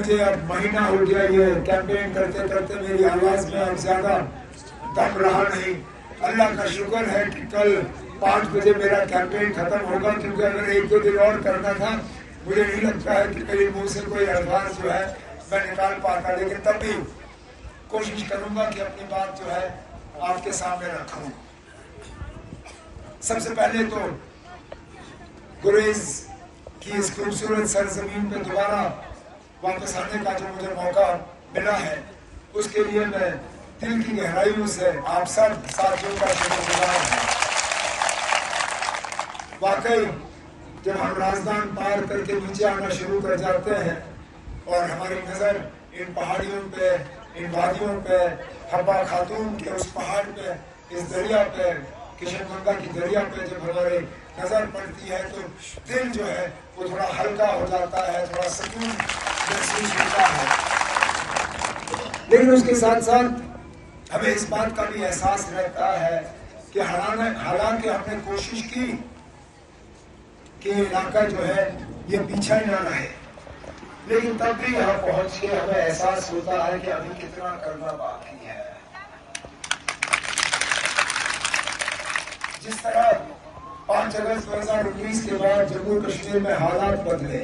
मुझे अब महीना हो गया ये कैंपेन करते करते, मेरी आवाज में अब ज्यादा दम रहा नहीं। अल्लाह का शुक्र है कि कल 5 बजे मेरा कैंपेन खत्म होगा, क्योंकि अगर 1-2 दिन और करना था, मुझे नहीं लगता है कि मेरे मुंह से कोई अल्फाज जो है मैं निकाल पाता, लेकिन तब भी कोशिश करूंगा कि अपनी बात जो है आपके सामने रखूं। सबसे पहले तो गुरेज की इस खूबसूरत सरजमीन पे दोबारा वापस आने का जो मुझे मौका मिला है, उसके लिए मैं दिल की गहराइयों से आप सब साथियों का शुक्रगुजार हूं। वाकई जब हम राजधान पार करके नीचे आना शुरू कर जाते हैं और हमारी नजर इन पहाड़ियों पे, इन वादियों पे, हब्बा खातून के उस पहाड़ पे, इस दरिया पे, किशनगंगा की दरिया पे जब हमारी नजर पड़ती है तो दिल जो है वो थोड़ा हल्का हो जाता है, थोड़ा सुकून महसूस होता है। लेकिन उसके साथ साथ हमें इस बात का भी एहसास रहता है कि हालांकि हमने कोशिश की कि इलाका जो है ये पीछा ही ना रहे, लेकिन तब भी यहाँ पहुंच के हमें एहसास होता है कि अभी कितना करना बाकी है। जिस तरह 5 अगस्त 2019 के बाद जम्मू कश्मीर में हालात बदले,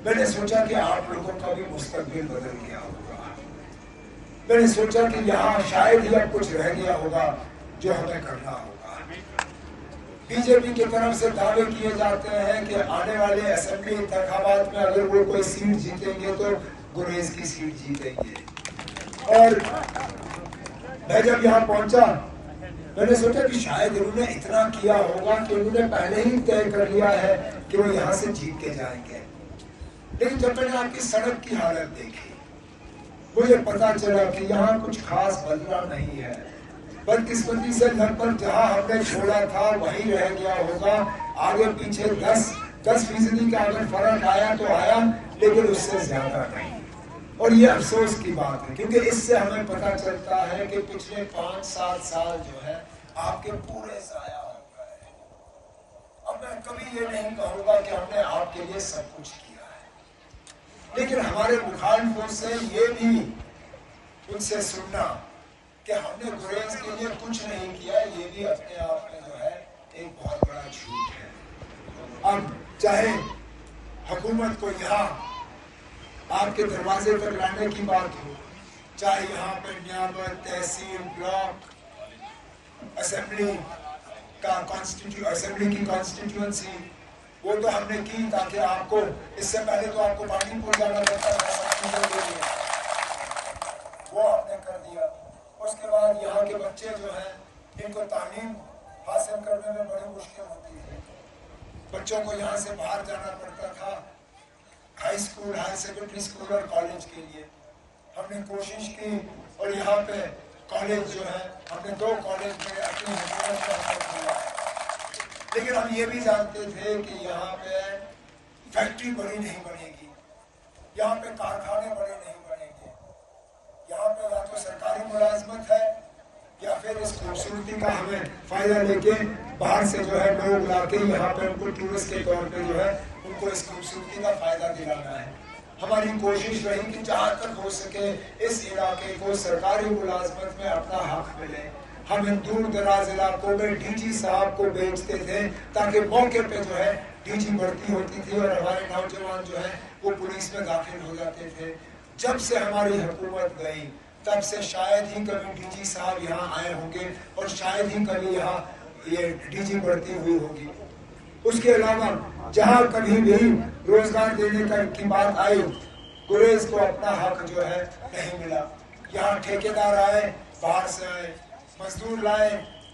मैंने सोचा कि आप लोगों का भी मुस्तकबिल बदल गया होगा। मैंने सोचा कि यहाँ शायद ही अब कुछ रह गया होगा जो हमें करना होगा। बीजेपी की तरफ से दावे किए जाते हैं कि आने वाले असेंबली इंतखाबात में अगर वो कोई सीट जीतेंगे तो गुरेज की सीट जीतेंगे। और मैं जब यहाँ पहुंचा, मैंने सोचा कि शायद इन्होंने इतना किया होगा कि उन्होंने पहले ही तय कर लिया है कि वो यहाँ से जीत के जाएंगे। लेकिन जब मैंने आपकी सड़क की हालत देखी, मुझे पता चला कि यहाँ कुछ खास बदला नहीं है। बदकिस्मती से लगभग जहाँ हमने छोड़ा था वही रह गया होगा। आगे पीछे 10% का अगर फर्क आया तो आया, लेकिन उससे ज्यादा नहीं। और ये अफसोस की बात है, क्योंकि इससे हमें पता चलता है कि पिछले 5-7 साल जो है आपके पूरे जाया हो गए। अब मैं कभी ये नहीं कहूंगा कि हमने आपके लिए सब कुछ किया है, लेकिन हमारे मुखालिफों से ये भी उनसे सुनना कि हमने गुरेज के लिए कुछ नहीं किया, ये भी अपने आप में जो है एक बहुत बड़ा झूठ है। अब चाहे हुकूमत को यहाँ आपके दरवाजे तक लाने की बात हो, चाहे यहाँ पे नियामत, तहसील, ब्लॉक, असेंबली की कॉन्स्टिट्यूएंसी, वो तो हमने की ताकि आपको, इससे पहले तो आपको पानीपुर जाना पड़ता था, वो आपने कर दिया। उसके बाद यहाँ के बच्चे जो हैं इनको तालीम हासिल करने में बड़ी मुश्किल होती है। बच्चों को यहाँ से बाहर जाना पड़ता था high school, high secondary school और कॉलेज के लिए। हमने कोशिश की और यहाँ पे कॉलेज जो है हमने 2 कॉलेज में अपनी हुकूमत का हक दिया। लेकिन हम ये भी जानते थे कि यहाँ पे फैक्ट्री बड़ी नहीं बनेगी, यहाँ पे कारखाने बड़े नहीं बनेंगे, यहाँ पे या तो सरकारी मुलाजमत है या फिर इस खूबसूरती का हमें फायदा लेके बाहर से जो है लोग लाके यहाँ पे उनको टूरिस्ट के तौर पे जो है उनको इस खूबसूरती का फायदा दिलाना है। हमारी कोशिश रही कि जहाँ तक हो सके इस इलाके को सरकारी मुलाजमत में अपना हक मिले। हम इन दूर दराज इलाकों में डीजी साहब को बेचते थे ताकि मौके पे जो है डीजी भर्ती होती थी और हमारे नौजवान जो है वो पुलिस में दाखिल हो जाते थे। जब से हमारी हुकूमत गई तब से शायद ही कभी डीजी साहब यहाँ आए होंगे और शायद ही कभी यहाँ ये डीजी बढ़ती हुई होगी। उसके अलावा जहाँ कभी भी रोजगार देने की बात आई, गुरेज को अपना हक जो है नहीं मिला। यहाँ ठेकेदार आए, बाहर से आए, मजदूर लाए,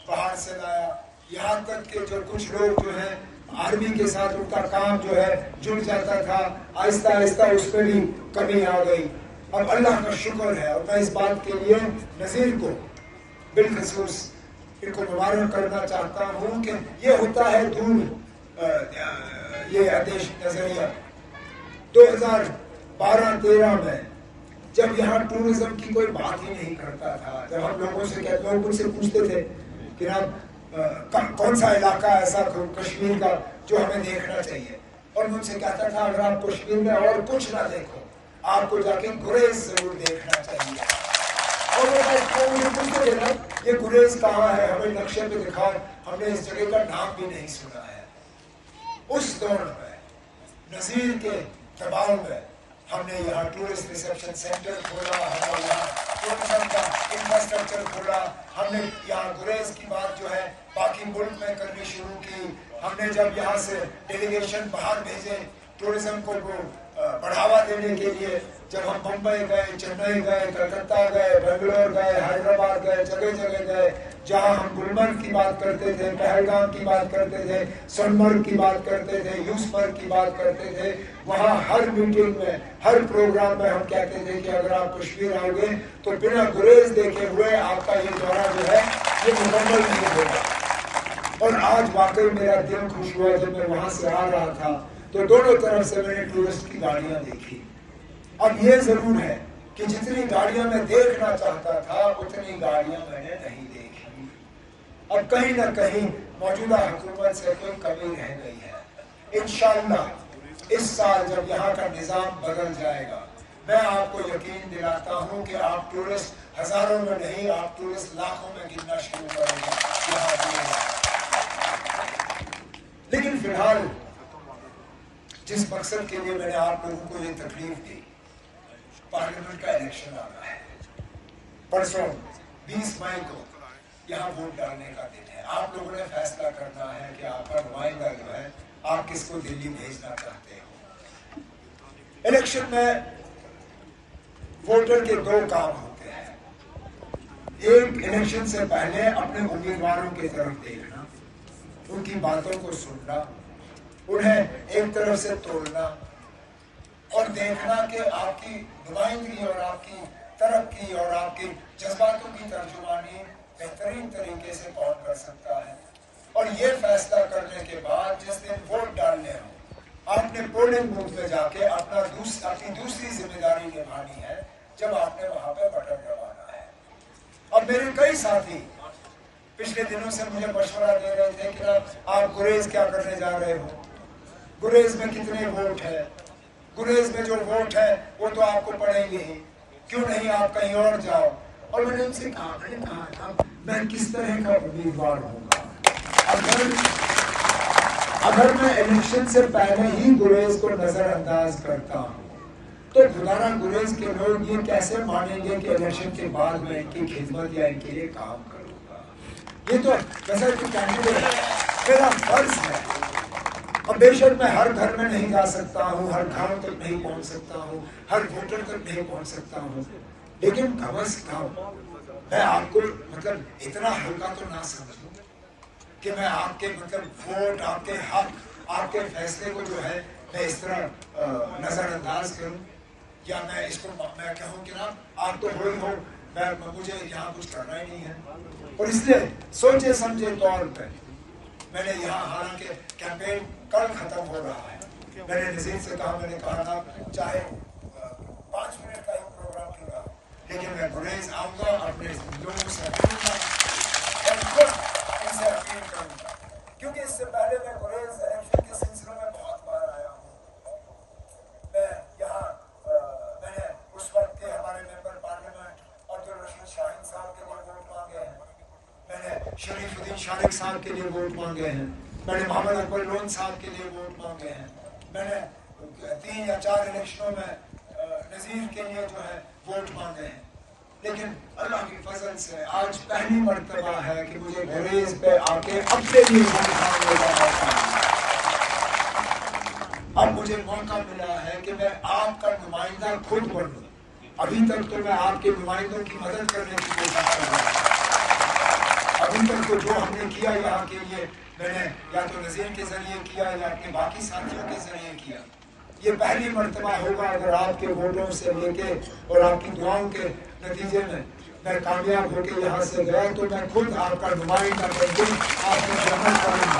बाहर से लाया, यहाँ तक कि जो कुछ लोग जो है आर्मी के साथ उनका काम जो है जुड़ जाता था, आहिस्ता आहिस्ता उस पर भी कमी आ गई। अब अल्लाह का शुक्र है और मैं इस बात के लिए नज़ीर को बिलखसूस इनको मुबारक करना चाहता हूँ कि ये होता है ये आदेश नजरिया 2012-13 में जब यहाँ टूरिज्म की कोई बात ही नहीं करता था, जब हम लोगों से लोग मुझसे पूछते थे कि आप कौन सा इलाका ऐसा कश्मीर का जो हमें देखना चाहिए, और मुझसे कहता था अगर आप कश्मीर में और कुछ ना देखो आपको जाके गुरेज जरूर देखना चाहिए। और मुझे पूछते थे ना, ये गुरेज कहाँ है, हमें नक्शे पे दिखाओ, हमने इस जगह का नाम भी नहीं सुना है। उस दौर में नजीर के दबाव में हमने यहाँ टूरिस्ट रिसेप्शन सेंटर खोला, हमने यहाँ टूरिज्म का इंफ्रास्ट्रक्चर खोला, हमने यहाँ गुरेज की बात जो है बाकी मुल्क में करनी शुरू की। हमने जब यहाँ से डेलीगेशन बाहर भेजे टूरिज्म को बढ़ावा देने के लिए, जब हम मुंबई गए, चेन्नई गए, कलकत्ता गए, बेंगलोर गए, हैदराबाद गए, जगह जगह गए, जहां हम गुलमर्ग की बात करते थे, पहलगाम की बात करते थे, सोनमर्ग की बात करते थे, यूसमर्ग की बात करते थे, वहां हर मीटिंग में, हर प्रोग्राम में हम कहते थे कि अगर आप कश्मीर आओगे तो बिना गुरेज देखे हुए आपका ये दौरा जो है ये मुकम्मल नहीं होगा। और आज वाकई मेरा दिल खुश हुआ जब मैं वहां से आ रहा था तो दोनों तरफ से मैंने टूरिस्ट की गाड़ियां देखी। अब ये जरूर है कि जितनी गाड़ियां मैं देखना चाहता था उतनी गाड़ियां मैंने नहीं देखी। अब कहीं ना कहीं मौजूदा हुकूमत से कोई कमी रह गई है। इंशाअल्लाह इस साल जब यहाँ का निजाम बदल जाएगा, मैं आपको यकीन दिलाता हूँ कि आप टूरिस्ट हजारों में नहीं, आप टूरिस्ट लाखों में गिनना शुरू करेंगे। लेकिन फिलहाल जिस मकसद के लिए मैंने आप लोगों को ये तकलीफ दी, पार्लियामेंट का इलेक्शन आ रहा है। परसों 20 मई को यहाँ वोट डालने का दिन है। आप लोगों ने फैसला करना है कि आपका नुमाइंदा जो है आप किसको दिल्ली भेजना चाहते हो। इलेक्शन में वोटर के दो काम होते हैं। एक, इलेक्शन से पहले अपने उम्मीदवारों की तरफ देखना, उनकी बातों को सुनना, उन्हें एक तरफ से तोड़ना और देखना कि आपकी नुमाइंदगी और आपकी तरक्की और आपके जज्बातों की तर्जुमानी बेहतरीन तरीके से कौन कर सकता है। और ये फैसला करने के बाद जिस दिन वोट डालने हो, आपने पोलिंग बूथ में जाके अपनी दूसरी जिम्मेदारी निभानी है जब आपने वहां पे बटन दबाना है। अब मेरे कई साथी पिछले दिनों से मुझे मशवरा दे रहे थे कि आप गुरेज क्या करने जा रहे हो, गुरेज में कितने वोट है, गुरेज में जो वोट है वो तो आपको पड़ेंगे ही, क्यों नहीं आप कहीं और जाओ। और मैंने उनसे कहा था मैं किस तरह का उम्मीदवार होगा अगर मैं इलेक्शन से पहले ही गुरेज को नजरअंदाज करता हूँ, तो खुदारा गुरेज के लोग ये कैसे मानेंगे कि इलेक्शन के बाद में इनकी खिदमत या इनके लिए काम करूंगा। ये तो गजब की कैंडिडेट मेरा फर्ज है। अब बेशक मैं हर घर में नहीं जा सकता हूँ, हर गांव तक नहीं पहुंच सकता हूँ, हर वोटर तक नहीं पहुंच सकता हूँ, लेकिन कम से कम मैं आपको इतना हल्का तो ना समझूं कि मैं आपके वोट, आपके हक, आपके फैसले को जो है मैं इस तरह नजरअंदाज करूं, या मैं कहूं कि ना आप तो हो ही हो, मुझे यहाँ कुछ करना ही नहीं है। और इसलिए सोचे समझे तौर पर मैंने यहाँ, हालांकि कैंपेन कल खत्म हो रहा है, मैंने नजीर से कहा, मैंने कहा था चाहे 5 मिनट का ही प्रोग्राम होगा, लेकिन मैं गुरेज आऊंगा, अपने लोगों से मिलूंगा और खुद इनसे अपील करूंगा, क्योंकि इससे पहले मैं गुरेज इलेक्शन के सिलसिले में बहुत बार आया हूँ। मैं यहाँ मैंने उस वक्त के हमारे मेंबर पार्लियामेंट अब्दुल रशीद शाहीन साहब के लिए वोट मांगे हैं, मैंने शरीफुद्दीन शारिक साहब के लिए वोट मांगे हैं, मैंने मोहम्मद अकबर लोन साहब के लिए वोट मांगे हैं, मैंने 3 या 4 इलेक्शनों में नजीर के लिए जो है वोट मांगे हैं। लेकिन अल्लाह की फजल से आज पहली मर्तबा है कि मुझे गुरेज पे आके अपने लिए अब मुझे मौका मिला है कि मैं आपका नुमाइंदा खुद बनूं। अभी तक तो मैं आपके नुमाइंदों की मदद करने की कोशिश कर रहा हूँ। अभी तक तो जो हमने किया यहाँ के लिए मैंने या तो नजीर के जरिए किया या अपने बाकी साथियों के जरिए किया। ये पहली मर्तबा होगा अगर आपके वोटों से लेके और आपकी दुआओं के नतीजे में मैं कामयाब होकर यहाँ से गया तो मैं खुद आपका नुमाइंदा बनकर आपको जमा करूँगा।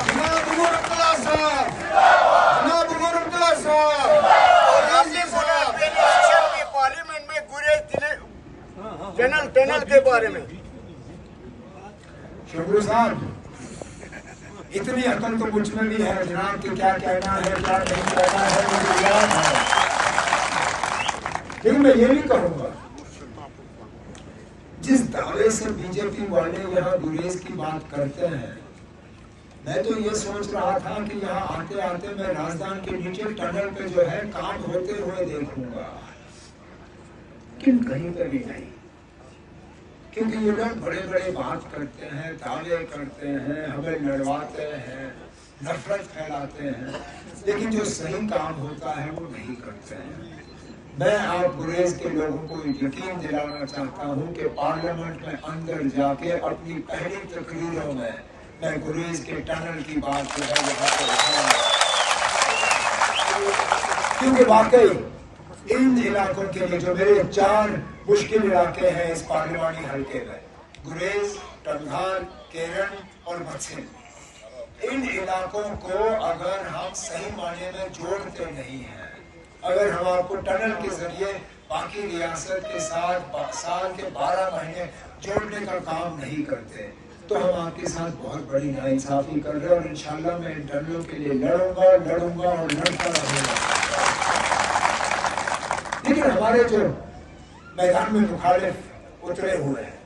पार्लियामेंट में गुरेज टनल के बारे में शुक्र साहब, इतनी अकल तो मुझ में भी है जनाब कि क्या कहना है क्या नहीं कहना है मुझे याद है। लेकिन मैं ये भी कहूंगा, जिस दावे से बीजेपी वाले यहाँ गुरेज की बात करते हैं, मैं तो ये सोच रहा था कि यहाँ आते आते मैं राजधानी के नीचे टनल पे जो है काम होते हुए देखूंगा, लेकिन कहीं पे भी नहीं। क्योंकि ये लोग बड़े बड़े बात करते हैं, दावे करते हैं, हमें लड़वाते हैं, नफरत फैलाते हैं, लेकिन जो सही काम होता है वो नहीं करते हैं। मैं आप गुरेज के लोगों को यकीन दिलाना चाहता हूं कि पार्लियामेंट में अंदर जाके अपनी पहली तकरीरों में मैं गुरेज के टनल की बात जो है यहाँ पे उठाऊंगा, क्योंकि वाकई इन इलाकों के लिए जो मेरे 4 मुश्किल इलाके हैं इस पार्लिमानी हल्के में, गुरेज, टंगार, केरन और भत्सिन, इन इलाकों को अगर हम सही मायने में जोड़ते नहीं हैं, अगर हम आपको टनल के जरिए बाकी रियासत के साथ साल के 12 महीने जोड़ने का काम नहीं करते, तो हम आपके साथ बहुत बड़ी नाइंसाफी कर रहे हैं। और इंशाल्लाह मैं इन टनलों के लिए लड़ूंगा और लड़ता रहूंगा। लेकिन हमारे जो मैदान में मुखालिफ उतरे हुए हैं,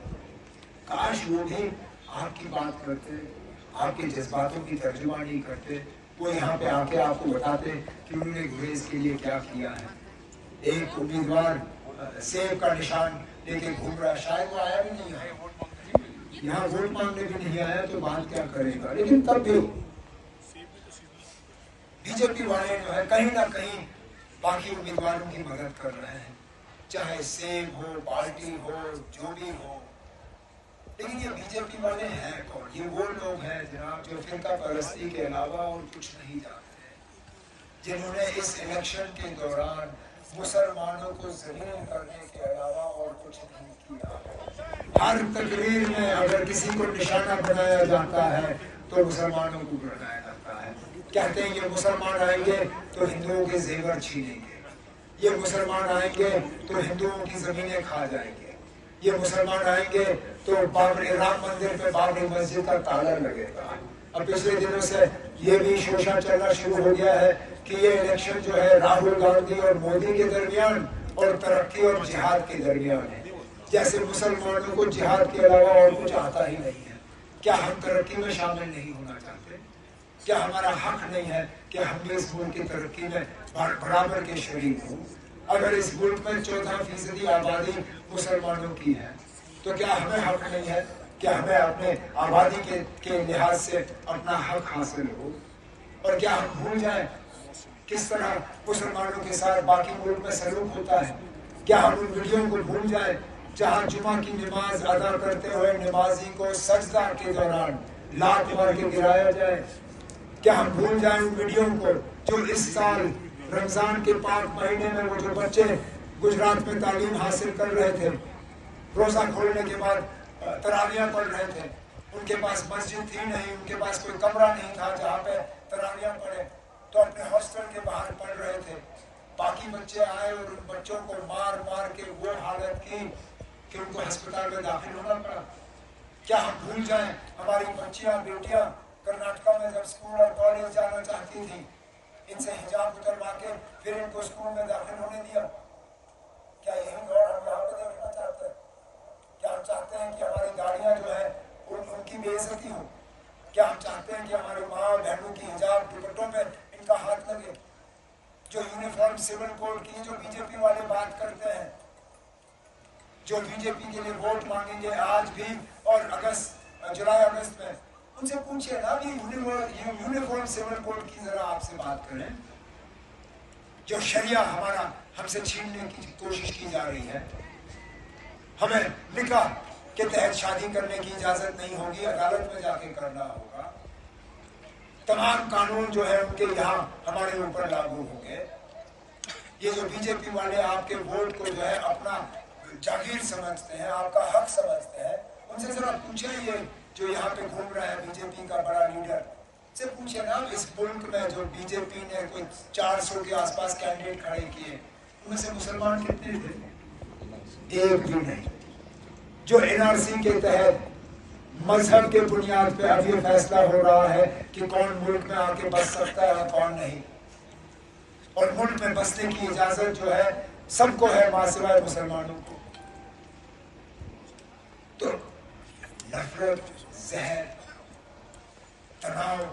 काश वो भी आपकी बात करते, आपके जज्बातों की तर्जुमानी करते, वो यहाँ पे आके आपको बताते कि उन्होंने गुरेज के लिए क्या किया है। एक उम्मीदवार सेब का निशान लेके घूम रहा है, शायद वो आया भी नहीं है, यहाँ वोट मांगने भी नहीं आया, तो बात क्या करेगा। लेकिन तब भी बीजेपी वाले जो है कहीं ना कहीं बाकी उम्मीदवारों की मदद कर रहे हैं, चाहे सेब हो, पार्टी हो, जो भी हो। लेकिन ये बीजेपी वाले हैं कौन? ये वो लोग हैं जनाब जो फिरका परस्ती के अलावा और कुछ नहीं जानते, जिन्होंने इस इलेक्शन के दौरान मुसलमानों को जलील करने के अलावा और कुछ नहीं किया। हर तकरीर में अगर किसी को निशाना बनाया जाता है तो मुसलमानों को बनाया जाता है। कहते हैं ये मुसलमान आएंगे तो हिंदुओं के जेवर छीनेंगे, ये मुसलमान आएंगे तो हिंदुओं की जमीनें खा जाएंगे, ये मुसलमान आएंगे तो बाबरी राम मंदिर पे बाबरी मस्जिद का ताला लगेगा। अब पिछले दिनों से ये भी शोषण चलना शुरू हो गया है कि ये इलेक्शन जो है राहुल गांधी और मोदी के दरमियान और तरक्की और जिहाद के दरमियान है, जैसे मुसलमानों को जिहाद के अलावा और कुछ आता ही नहीं है। क्या हम तरक्की में शामिल नहीं होना चाहते? क्या हमारा हक नहीं है कि हम इस मुल्क की तरक्की में बराबर के शरीक हों? अगर इस मुल्क में 14% आबादी मुसलमानों की है, तो क्या हमें हक नहीं है कि हमें अपने आबादी के लिहाज से अपना हक हासिल हो? और क्या हम भूल जाएं किस तरह मुसलमानों के साथ बाकी मुल्क में सलूक होता है? क्या हम उन वीडियो को भूल जाएं जहां जुमा की नमाज अदा करते हुए नमाजी को सजदा के दौरान लात मार के गिराया जाए? क्या हम भूल जाएं उन वीडियो को जो इस साल रमजान के पाक महीने में वो जो बच्चे गुजरात में तालीम हासिल कर रहे थे, रोजा खोलने के बाद तरावियां पढ़ रहे थे, उनके पास मस्जिद थी नहीं, उनके पास कोई कमरा नहीं था जहाँ पे तरावियां पढ़े, तो अपने हॉस्टल के बाहर पढ़ रहे थे। बाकी बच्चे आए और उन बच्चों को मार मार के वो हालत की कि उनको अस्पताल में दाखिल होना पड़ा। क्या हम भूल जाएं हमारी बच्चियां बेटियां कर्नाटका में जब स्कूल और कॉलेज जाना चाहती थी, इनसे हिजाब उतरवा के फिर इनको स्कूल में दाखिल होने दिया? क्या यही दौर हम यहाँ पे देखना चाहते हैं? क्या हम चाहते हैं कि हमारी गाड़ियां जो है उनकी बेइज्जती हो? क्या हम चाहते हैं कि हमारे माँ बहनों की हिजाब दुपट्टों में इनका हाथ लगे? जो यूनिफॉर्म सिविल कोड की जो बीजेपी वाले बात करते हैं, जो बीजेपी के लिए वोट मांगेंगे आज भी और जुलाई अगस्त में, उनसे पूछिए ना कि यूनिफॉर्म सिविल कोड की जरा आपसे बात करें। जो शरिया हमारा हमसे छीनने की कोशिश की जा रही है, हमें निकाह के तहत शादी करने की इजाजत नहीं होगी, अदालत में जाके करना होगा। तमाम कानून जो है उनके यहाँ हमारे ऊपर लागू होंगे। ये जो बीजेपी वाले आपके वोट को जो है अपना जागीर समझते हैं, आपका हक समझते हैं, उनसे जरा पूछे, ये जो यहाँ पे घूम रहा है बीजेपी का बड़ा लीडर, से पूछे ना इस मुल्क में जो बीजेपी ने कोई 400 के आसपास कैंडिडेट खड़े किए, उनमें से मुसलमान कितने थे? एक भी नहीं। जो एनआरसी के तहत मजहब के बुनियाद पे अब ये फैसला हो रहा है कि कौन मुल्क में आके बस सकता है और कौन नहीं, और मुल्क में बसने की इजाजत जो है सबको है मां सिवाय मुसलमानों को। तो नफरत, जहर, तनाव,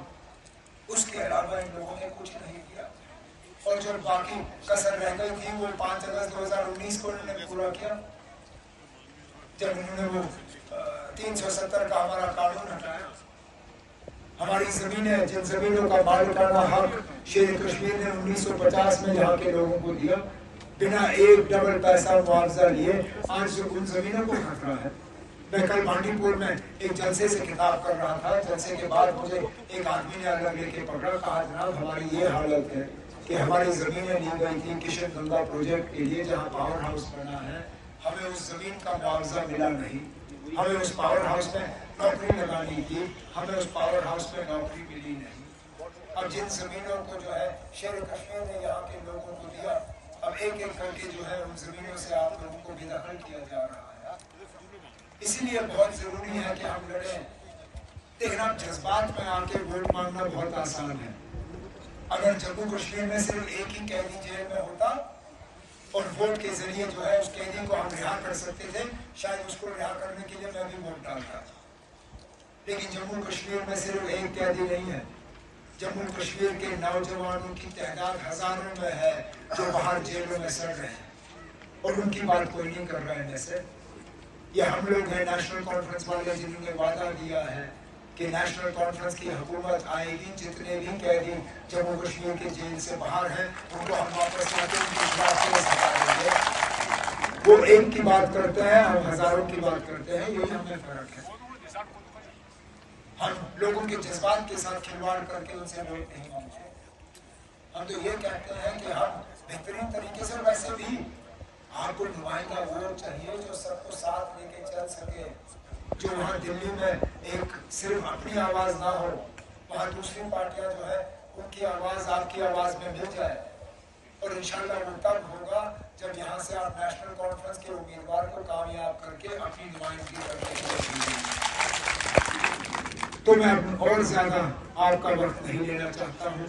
उसके अलावा इन लोगों ने कुछ नहीं किया। और जो बाकी कसर रह गई थी वो 5 अगस्त 2019 को उन्होंने पूरा किया, जब उन्होंने वो 370 का हमारा कानून हटाया। हमारी जमीनें, जिन जमीनों का मालिकाना हक शेर कश्मीर ने 1950 में यहाँ के लोगों को दिया, बिना एक डबल पैसा मुआवजा लिए, आज जो उन जमीनों को खतरा है। मैं कल बांडीपुर में एक जलसे से खिताब कर रहा था। जलसे के बाद मुझे एक आदमी ने अलग लेके पकड़ा, कहा जनाब हमारी ये हालत है कि हमारी जमीनें ली गई थी किशन गंगा प्रोजेक्ट के लिए जहाँ पावर हाउस बना है, हमें उस जमीन का मुआवजा मिला नहीं, हमें उस पावर हाउस में नौकरी लगानी थी, हमें उस पावर हाउस में नौकरी मिली नहीं। अब जिन जमीनों को जो है शेर कश्मीर ने यहाँ के लोगों को दिया, अब एक एक करके जो है उन जमीनों से आप लोगों को बेदखल किया जा रहा है। इसीलिए बहुत जरूरी है कि हम लड़ें। देखना, जज्बात में आके वोट मांगना बहुत आसान है। अगर जम्मू कश्मीर में सिर्फ एक ही कैदी जेल में होता और वोट के जरिए जो है उस कैदी को हम रिहा कर सकते थे, शायद उसको रिहा करने के लिए मैं भी वोट डालता। लेकिन जम्मू कश्मीर में सिर्फ एक कैदी नहीं है। जम्मू कश्मीर के नौजवानों की तादाद हजारों में है जो बाहर जेलों में सड़ रहे हैं और उनकी बात कोई नहीं कर रहा है। जैसे ये हम लोग हैं नेशनल कॉन्फ्रेंस वाले जिन्होंने वादा दिया है कि नेशनल कॉन्फ्रेंस की हुकूमत आएगी, जितने भी कैदी जम्मू कश्मीर के जेल से बाहर हैं उनको हम वापस लाके उनके खिलाफ केस हटा देंगे। वो एक की बात करते हैं, हम हजारों की बात करते हैं, यही हमें फर्क है। हम लोगों के जज्बात के साथ खिलवाड़ करके उनसे वोट नहीं मांगते। हम तो ये कहते हैं कि हम बेहतरीन तरीके से, वैसे भी आपको नुमाइंदा वो चाहिए जो सबको साथ लेके चल सके, जो वहाँ दिल्ली में एक सिर्फ अपनी आवाज ना हो, वहाँ दूसरी पार्टियां जो है उनकी आवाज आपकी आवाज में मिल जाए। और इंशाल्लाह वो तब होगा जब यहाँ से आप नेशनल कॉन्फ्रेंस के उम्मीदवार को कामयाब करके अपनी नुमाइंदगी करके। तो मैं और ज्यादा आपका वक्त नहीं लेना चाहता हूँ।